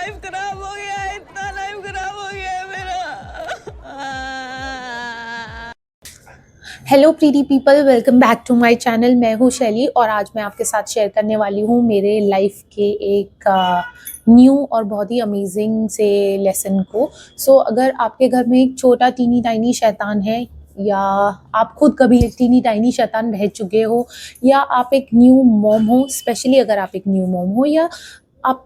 Life खराब हो गया है, इतना लाइफ खराब हो गया है मेरा। Hello pretty people, welcome back to my channel. मैं हूँ शैली और आज मैं आपके साथ शेयर करने वाली हूँ मेरे लाइफ के एक न्यू और बहुत ही अमेजिंग से लेसन को। अगर आपके घर में एक छोटा टीनी टाइनी शैतान है, या आप खुद कभी एक टीनी टाइनी शैतान रह चुके हो, या आप एक न्यू मॉम हो, स्पेशली अगर आप एक न्यू मॉम हो, या आप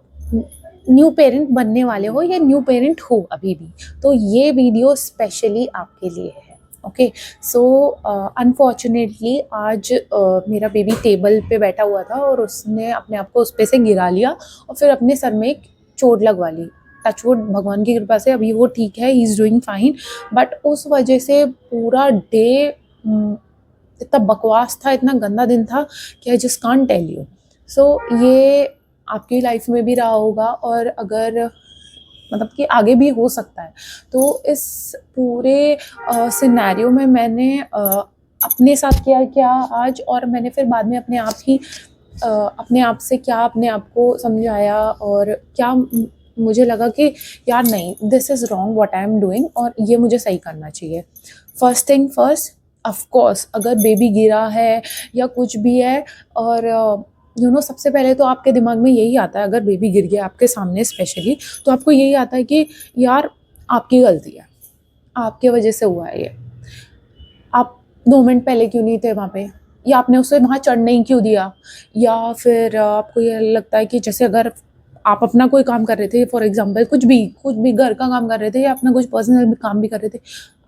न्यू पेरेंट बनने वाले हो, या न्यू पेरेंट हो अभी भी, तो ये वीडियो स्पेशली आपके लिए है। ओके, सो अनफॉर्चुनेटली आज मेरा बेबी टेबल पे बैठा हुआ था और उसने अपने आप को उस पे से गिरा लिया और फिर अपने सर में एक चोट लगवा ली। टचवुड, भगवान की कृपा से अभी वो ठीक है, he is doing fine. But उस वजह से पूरा डे इतना बकवास था, इतना गंदा दिन था कि I just can't tell you. ये आपकी लाइफ में भी रहा होगा, और अगर मतलब कि आगे भी हो सकता है। तो इस पूरे सिनेरियो में मैंने अपने साथ किया क्या आज, और मैंने फिर बाद में अपने आप से क्या अपने आप को समझाया, और क्या मुझे लगा कि यार नहीं, this is wrong what I am doing, और ये मुझे सही करना चाहिए। First thing first, of course अगर बेबी गिरा है या कुछ भी है, और सबसे पहले तो आपके दिमाग में यही आता है, अगर बेबी गिर गया आपके सामने स्पेशली, तो आपको यही आता है कि यार आपकी गलती है, आपके वजह से हुआ है ये। आप 2 मिनट पहले क्यों नहीं थे वहाँ पे, या आपने उसे वहाँ चढ़ने ही क्यों दिया, या फिर आपको ये लगता है कि जैसे अगर आप अपना कोई काम कर रहे थे, फॉर एग्जांपल कुछ भी घर का काम कर रहे थे, या अपना कुछ पर्सनल काम भी कर रहे थे,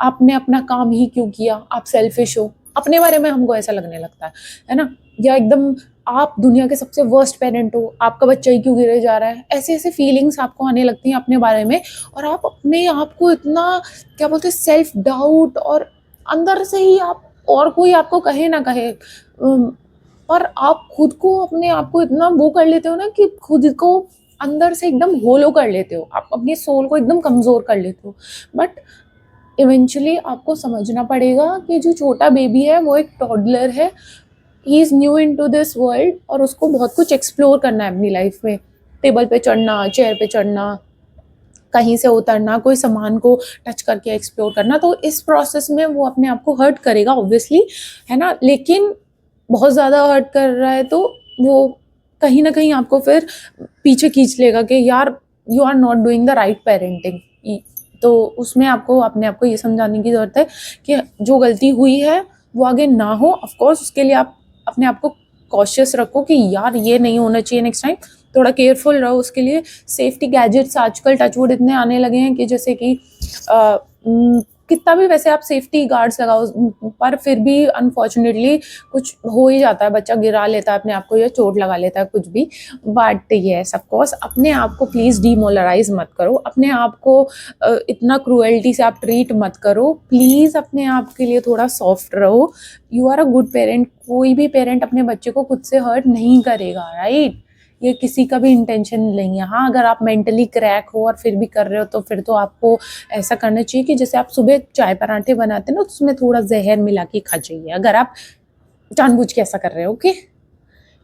आपने अपना काम ही क्यों किया, आप सेल्फिश हो। अपने बारे में हमको ऐसा लगने लगता है ना। या एकदम आप दुनिया के सबसे वर्स्ट पेरेंट हो, आपका बच्चा ही क्यों गिरे जा रहा है, ऐसे ऐसे फीलिंग्स आपको आने लगती हैं अपने बारे में, और आप अपने आप को इतना, क्या बोलते हैं, सेल्फ डाउट, और अंदर से ही आप, और कोई आपको कहे ना कहे, पर आप खुद को, अपने आप को इतना वो कर लेते हो ना कि खुद को अंदर से एकदम होलो कर लेते हो, आप अपनी सोल को एकदम कमज़ोर कर लेते हो। बट इवेंचुअली आपको समझना पड़ेगा कि जो छोटा बेबी है वो एक टॉडलर है, he is new into this world, और उसको बहुत कुछ एक्सप्लोर करना है अपनी लाइफ में। टेबल पे चढ़ना, चेयर पे चढ़ना, कहीं से उतरना, कोई सामान को टच करके एक्सप्लोर करना। तो इस प्रोसेस में वो अपने आप को हर्ट करेगा ऑब्वियसली, है ना। लेकिन बहुत ज़्यादा हर्ट कर रहा है तो वो कहीं ना कहीं आपको फिर पीछे खींच लेगा कि यार you are not doing the right parenting. तो उसमें आपको अपने आप को ये समझाने की ज़रूरत है कि जो गलती हुई है वो आगे ना हो। ऑफकोर्स उसके लिए आप अपने आप को कॉशियस रखो कि यार ये नहीं होना चाहिए नेक्स्ट टाइम, थोड़ा केयरफुल रहो उसके लिए। सेफ्टी गैजेट्स आजकल टचवुड इतने आने लगे हैं कि जैसे कि कितना भी वैसे आप सेफ्टी गार्ड्स लगाओ, पर फिर भी अनफॉर्चुनेटली कुछ हो ही जाता है, बच्चा गिरा लेता है अपने आप को या चोट लगा लेता है कुछ भी। बट येस, ऑफ कोर्स अपने आप को प्लीज़ डीमोलराइज मत करो, अपने आप को इतना क्रूएल्टी से आप ट्रीट मत करो। प्लीज़ अपने आप के लिए थोड़ा सॉफ्ट रहो। You are a good parent. कोई भी पेरेंट अपने बच्चे को खुद से हर्ट नहीं करेगा, राइट। ये किसी का भी इंटेंशन नहीं है। हाँ, अगर आप मेंटली क्रैक हो और फिर भी कर रहे हो तो फिर तो आपको ऐसा करना चाहिए कि जैसे आप सुबह चाय पराठे बनाते हैं ना, तो उसमें थोड़ा जहर मिला के खा जाइए, अगर आप जानबूझ के ऐसा कर रहे हो। ओके,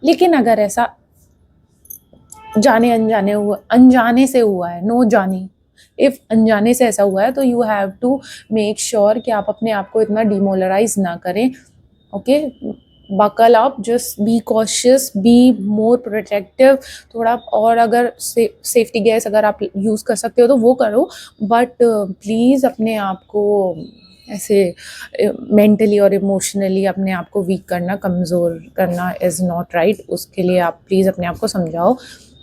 लेकिन अगर ऐसा अनजाने से हुआ है, नो जाने, इफ अनजाने से ऐसा हुआ है, तो you have to make sure कि आप अपने आप को इतना डिमोलराइज ना करें। Okay, buckle up, just be cautious, be more protective थोड़ा। और अगर सेफ्टी गैस अगर आप यूज़ कर सकते हो तो वो करो, बट प्लीज़ अपने आप को ऐसे मेंटली और इमोशनली अपने आप को वीक करना, कमज़ोर करना इज़ नॉट राइट। उसके लिए आप प्लीज़ अपने आप को समझाओ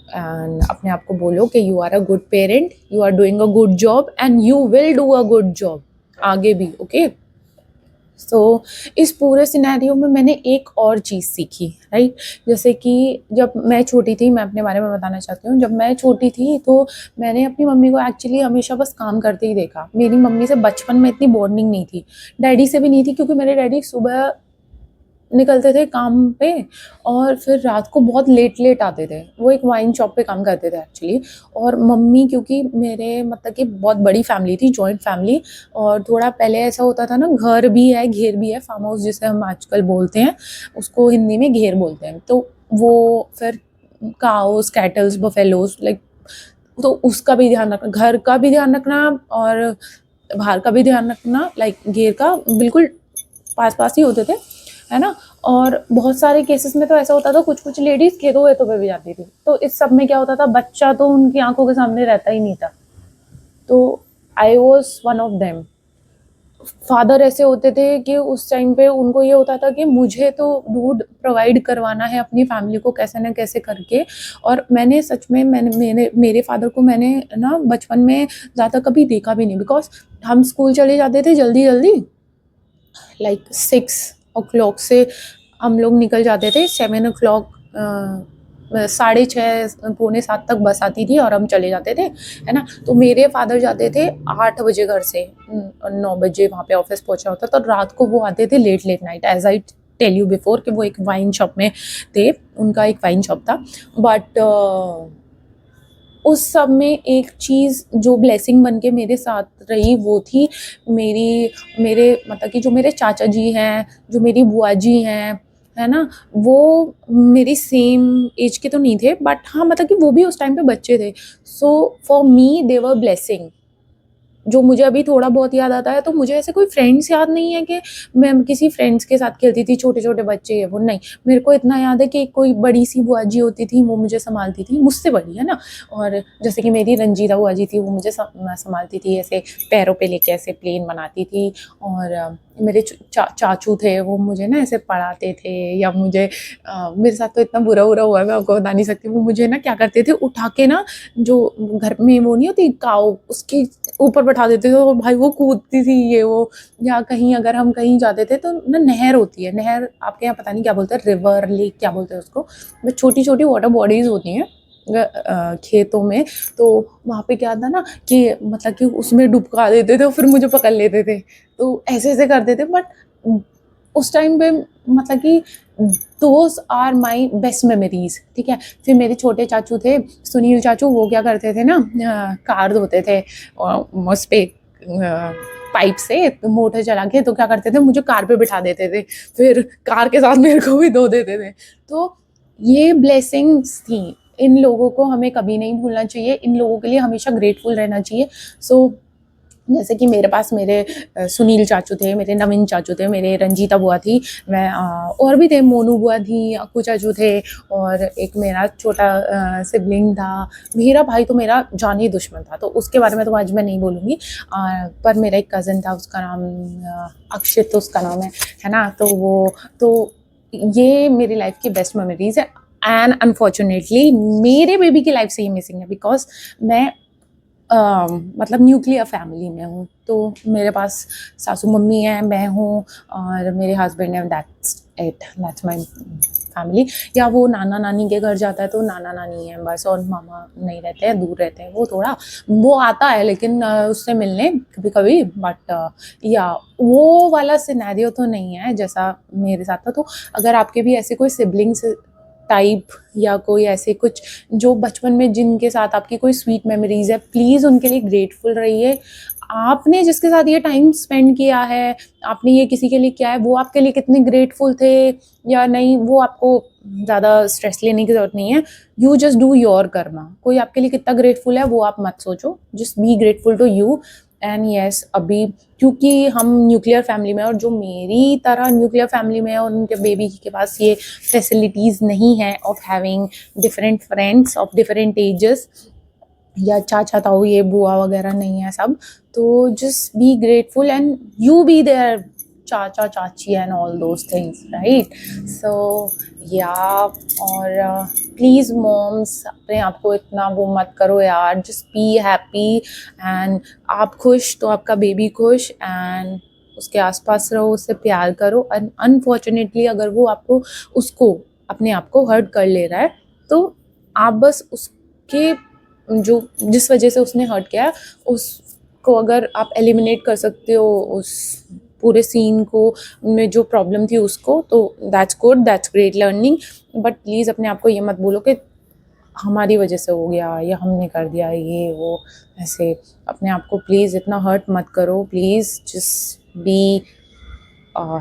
एंड अपने आप को बोलो कि you are a good parent, you are doing a good job and you will do a good job आगे भी। ओके, इस पूरे सिनेरियो में मैंने एक और चीज़ सीखी, राइट। जैसे कि जब मैं छोटी थी, मैं अपने बारे में बताना चाहती हूँ। जब मैं छोटी थी तो मैंने अपनी मम्मी को एक्चुअली हमेशा बस काम करते ही देखा। मेरी मम्मी से बचपन में इतनी बॉन्डिंग नहीं थी, डैडी से भी नहीं थी, क्योंकि मेरे डैडी सुबह निकलते थे काम पे और फिर रात को बहुत लेट आते थे। वो एक वाइन शॉप पे काम करते थे एक्चुअली। और मम्मी, क्योंकि मेरे मतलब कि बहुत बड़ी फैमिली थी, जॉइंट फैमिली, और थोड़ा पहले ऐसा होता था ना, घर भी है घेर भी है, फार्म हाउस जिसे हम आजकल बोलते हैं, उसको हिंदी में घेर बोलते हैं। तो वो फिर काउस, कैटल्स, बफेलोज, लाइक तो उसका भी ध्यान रखना, घर का भी ध्यान रखना और बाहर का भी ध्यान रखना, लाइक घेर का बिल्कुल पास-पास ही होते थे, है ना? और बहुत सारे केसेस में तो ऐसा होता था, कुछ-कुछ लेडीज़ खेतों-वेतों पे भी जाती थी। तो इस सब में क्या होता था, बच्चा तो उनकी आँखों के सामने रहता ही नहीं था। तो I was one of them. Father ऐसे होते थे कि उस टाइम पे उनको ये होता था कि मुझे तो दूध प्रोवाइड करवाना है अपनी फैमिली को कैसे न कैसे करके। और मैंने सच में मेरे फादर को मैंने ना बचपन में ज़्यादा कभी देखा भी नहीं, बिकॉज़ हम स्कूल चले जाते थे जल्दी-जल्दी, लाइक 6 o'clock से हम लोग निकल जाते थे। 7 o'clock 6:30 पौने 7 तक बस आती थी और हम चले जाते थे, है ना? तो मेरे फादर जाते थे 8 बजे घर से, 9 बजे वहाँ पे ऑफिस पहुँचना होता था। तो रात को वो आते थे late night, as I tell you before, कि वो एक वाइन शॉप में थे, उनका एक वाइन शॉप था। बट उस सब में एक चीज़ जो ब्लेसिंग बन के मेरे साथ रही, वो थी मेरे मतलब कि जो मेरे चाचा जी हैं, जो मेरी बुआ जी हैं, है ना? वो मेरी सेम एज के तो नहीं थे, बट हाँ, मतलब कि वो भी उस टाइम पे बच्चे थे। So for me they were blessing. जो मुझे अभी थोड़ा बहुत याद आता है, तो मुझे ऐसे कोई फ्रेंड्स याद नहीं है कि मैं किसी फ्रेंड्स के साथ खेलती थी, छोटे-छोटे बच्चे ये वो, नहीं। मेरे को इतना याद है कि कोई बड़ी-सी बुआ जी होती थी, वो मुझे सँभालती थी, मुझसे बड़ी, है ना? और जैसे कि मेरी रंजीता बुआ जी थी, वो मुझे सँभालती थी, ऐसे पैरों पे लेके ऐसे प्लेन बनाती थी। और मेरे चाचू थे, वो मुझे ना ऐसे पढ़ाते थे, या मुझे मेरे साथ तो इतना बुरा-वुरा हुआ है, मैं आपको बता नहीं सकती। वो मुझे ना क्या करते थे, उठा के ना, जो घर में वो नहीं होती काऊ, उसके ऊपर बैठा देते थे, और भाई वो कूदती थी ये वो। या कहीं अगर हम कहीं जाते थे, तो ना नहर होती है, नहर आपके यहाँ पता नहीं क्या बोलते हैं, रिवर, लेक क्या बोलते हैं उसको, वो छोटी-छोटी वाटर बॉडीज़ होती हैं खेतों में। तो वहाँ पे क्या था ना कि मतलब कि उसमें डुबका देते थे और फिर मुझे पकड़ लेते थे। तो ऐसे-ऐसे करते थे, बट उस टाइम पे मतलब कि those are my best memories, ठीक है? फिर मेरे छोटे चाचू थे, सुनील चाचू, वो क्या करते थे ना, कार धोते थे उस पे पाइप से मोटर चला के, तो क्या करते थे, मुझे कार पे बिठा देते थे, फिर कार के साथ मेरे को भी धो देते थे। तो ये ब्लेसिंग्स थी। इन लोगों को हमें कभी नहीं भूलना चाहिए, इन लोगों के लिए हमेशा ग्रेटफुल रहना चाहिए। सो जैसे कि मेरे पास मेरे सुनील चाचू थे, मेरे नवीन चाचू थे, मेरे रंजीता बुआ थी, मैं और भी थे, मोनू बुआ थी, अक्कू चाचू थे, और एक मेरा छोटा सिबलिंग था। मेरा भाई तो मेरा जानी दुश्मन था, तो उसके बारे में तो आज मैं नहीं बोलूँगी। पर मेरा एक कज़न था, उसका नाम अक्षित उसका नाम है ना? तो ये मेरी लाइफ़ की बेस्ट मेमोरीज़ है। एंड अनफॉर्चुनेटली मेरे बेबी की लाइफ़ से ये मिसिंग है, बिकॉज़ मैं मतलब न्यूक्लियर फैमिली में हूँ। तो मेरे पास सासू मम्मी हैं, मैं हूँ और मेरे हस्बैंड हैं, that's it, that's my family. या वो नाना नानी के घर जाता है तो नाना नानी है बस, और मामा नहीं रहते हैं, दूर रहते हैं। वो थोड़ा वो आता है लेकिन उससे मिलने कभी कभी, बट या वो वाला सिनेरियो तो नहीं है जैसा मेरे साथ था। तो अगर आपके भी ऐसे कोई सिबलिंग्स टाइप या कोई ऐसे कुछ जो बचपन में जिनके साथ आपकी कोई स्वीट मेमोरीज है, प्लीज़ उनके लिए ग्रेटफुल रहिए। आपने जिसके साथ ये टाइम स्पेंड किया है, आपने ये किसी के लिए किया है, वो आपके लिए कितने ग्रेटफुल थे या नहीं, वो आपको ज़्यादा स्ट्रेस लेने की ज़रूरत नहीं है। You just do your Karma. कोई आपके लिए कितना ग्रेटफुल है वो आप मत सोचो, just be grateful to you. And yes, अभी क्योंकि हम न्यूक्लियर फैमिली में, और जो मेरी तरह न्यूक्लियर फैमिली में है, और उनके बेबी के पास ये फैसिलिटीज़ नहीं है of having different friends of different ages, या चाचा ताऊ ये बुआ वगैरह नहीं है सब। तो just be grateful and you be there चाचा चाची and all those things, right? So yeah, और प्लीज़ मॉम्स, अपने आप को इतना वो मत करो यार, जस्ट बी हैप्पी। एंड आप खुश तो आपका बेबी खुश, एंड उसके आसपास रहो, उससे प्यार करो। एंड अनफॉर्चुनेटली अगर वो आपको उसको अपने आप को हर्ट कर ले रहा है, तो आप बस उसके जो जिस वजह से उसने हर्ट किया है उसको अगर आप एलिमिनेट कर सकते हो, उस पूरे सीन को में जो प्रॉब्लम थी उसको, तो that's good, that's great learning. But please अपने आप को ये मत बोलो कि हमारी वजह से हो गया या हमने कर दिया ये वो, ऐसे अपने आप को प्लीज़ इतना हर्ट मत करो। Please just be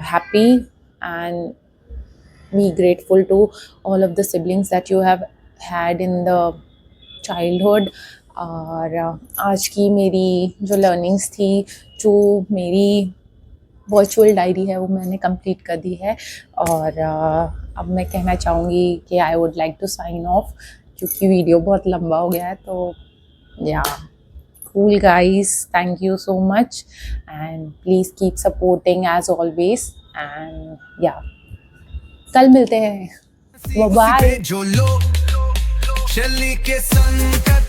happy and be grateful to all of the siblings that you have had in the childhood. और आज की मेरी जो लर्निंग्स थी, जो मेरी वर्चुअल डायरी है, वो मैंने कंप्लीट कर दी है। और अब मैं कहना चाहूँगी कि I would like to sign off, क्योंकि वीडियो बहुत लंबा हो गया है। तो या cool guys, thank you so much and please keep supporting as always and yeah, कल मिलते हैं, bye bye। जो लो शैली के संकट